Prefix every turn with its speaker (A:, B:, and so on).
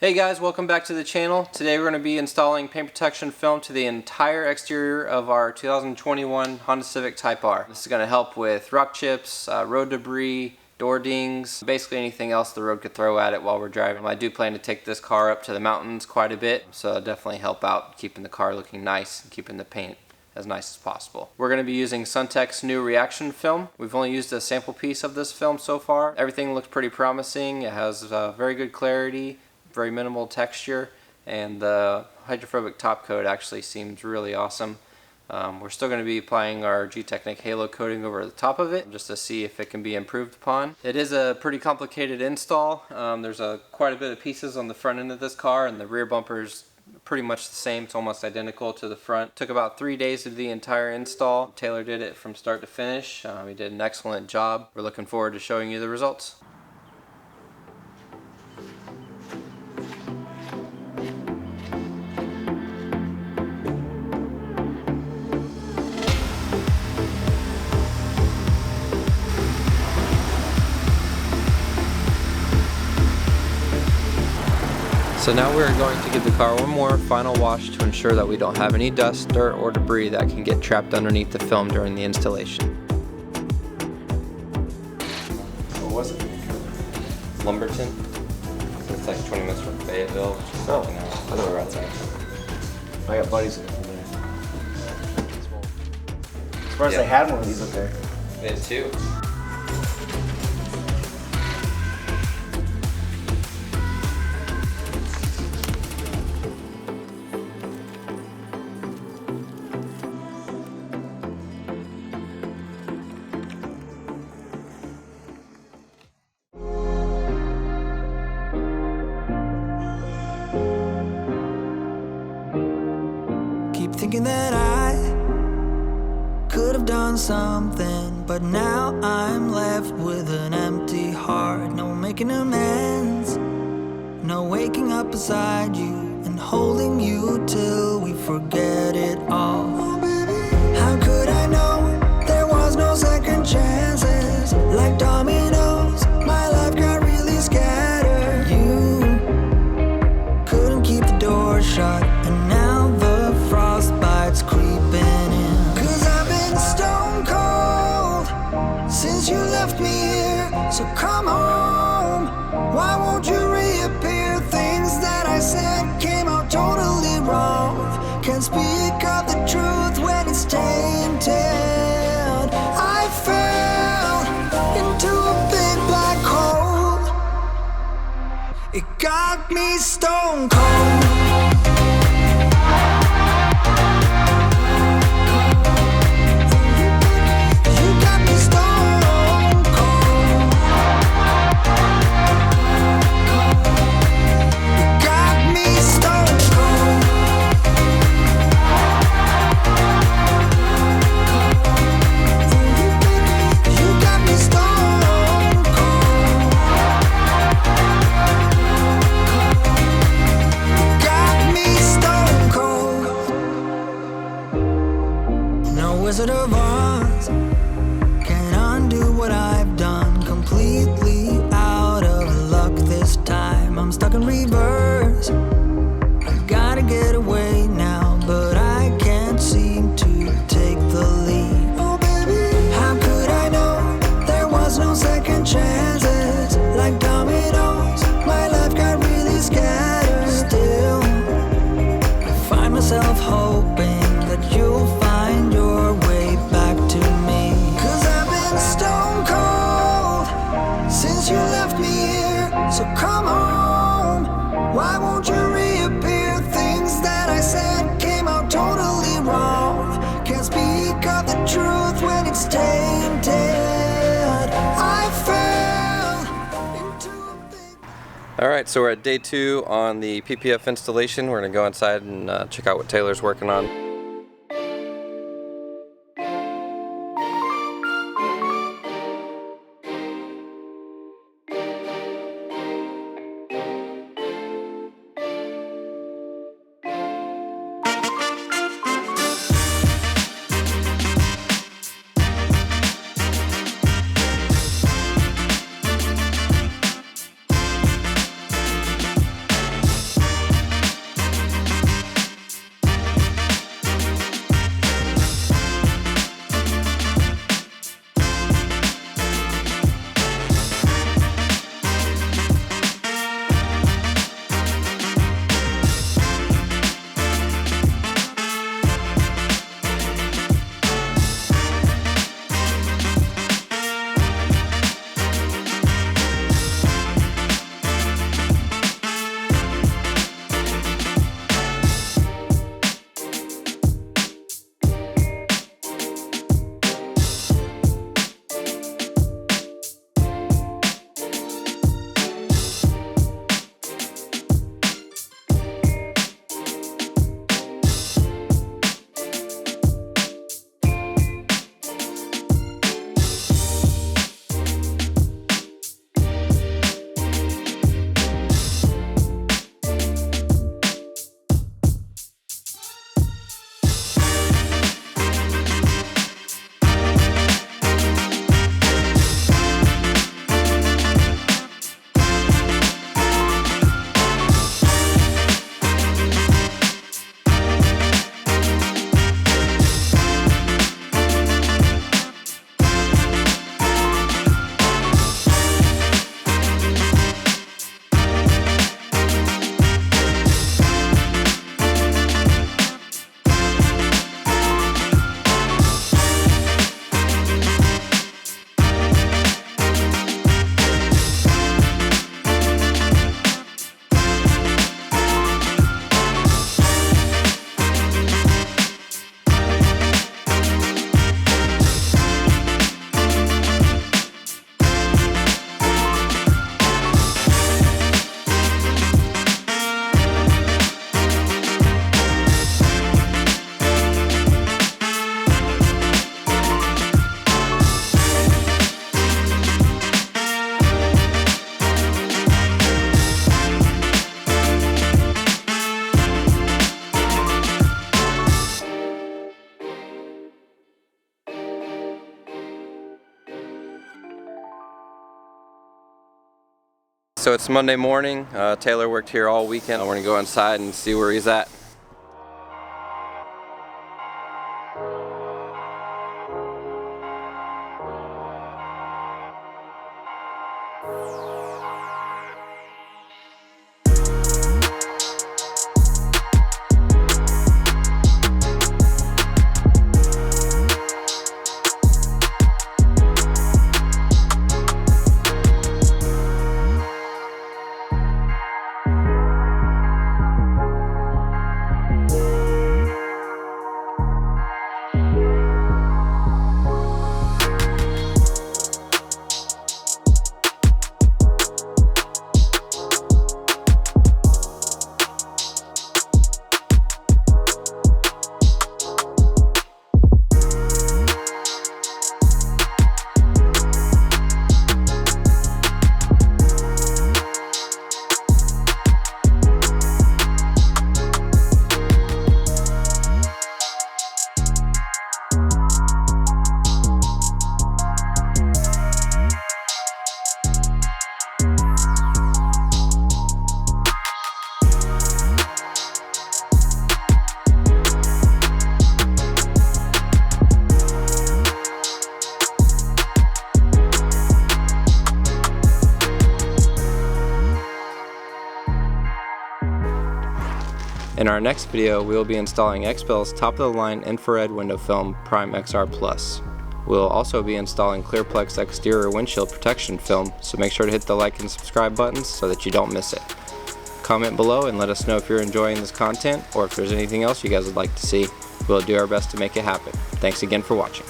A: Hey guys, welcome back to the channel. Today we're going to be installing paint protection film to the entire exterior of our 2021 Honda Civic Type R. This is going to help with rock chips, road debris, door dings, basically anything else the road could throw at it while we're driving. I do plan to take this car up to the mountains quite a bit, so it'll definitely help out keeping the car looking nice and keeping the paint as nice as possible. We're going to be using Suntek's new reaction film. We've only used a sample piece of this film so far. Everything looks pretty promising. It has very good clarity, very minimal texture, and the hydrophobic top coat actually seems really awesome. We're still going to be applying our G-Technic Halo coating over the top of it just to see if it can be improved upon. It is a pretty complicated install. There's quite a bit of pieces on the front end of this car, and the rear bumper's pretty much the same. It's almost identical to the front. Took about 3 days to do the entire install. Taylor did it from start to finish. He did an excellent job. We're looking forward to showing you the results. So now we're going to give the car one more final wash to ensure that we don't have any dust, dirt, or debris that can get trapped underneath the film during the installation. What was it? Lumberton. It's like 20 minutes from Fayetteville, which is like an hour. I know where that's at.
B: I got buddies in it from there. As far as they had one of these up there.
A: They did too.
C: Thinking that I could have done something, but now I'm left with an empty heart. No making amends, no waking up beside you and holding you till we forget it all. How could I know there was no second chances? Like dominoes, my life got really scattered. You couldn't keep the door shut, and now the frostbite's creeping in. 'Cause I've been stone cold since you left me here. So come home, why won't you reappear? Things that I said came out totally wrong. Can't speak of the truth when it's tainted. I fell into a big black hole. It got me stone cold. Wizard of Oz can't undo what I've done. Completely out of luck this time. I'm stuck in reverse. I gotta get away now, but I can't seem to take the lead. Oh baby, how could I know there was no second chances? Like dominoes, my life got really scattered. Still, I find myself hoping that you'll find your way back to me. 'Cause I've been stone cold since you left me here. So come home, why won't you reappear? Things that I said came out totally wrong. Can't speak of the truth when it's tainted. I fell into a big...
A: Alright, so we're at day 2 on the PPF installation. We're going to go inside and check out what Taylor's working on. So it's Monday morning. Taylor worked here all weekend. We're gonna go inside and see where he's at. In our next video, we will be installing XPEL's top-of-the-line infrared window film Prime XR Plus. We will also be installing Clearplex exterior windshield protection film, so make sure to hit the like and subscribe buttons so that you don't miss it. Comment below and let us know if you're enjoying this content or if there's anything else you guys would like to see. We'll do our best to make it happen. Thanks again for watching.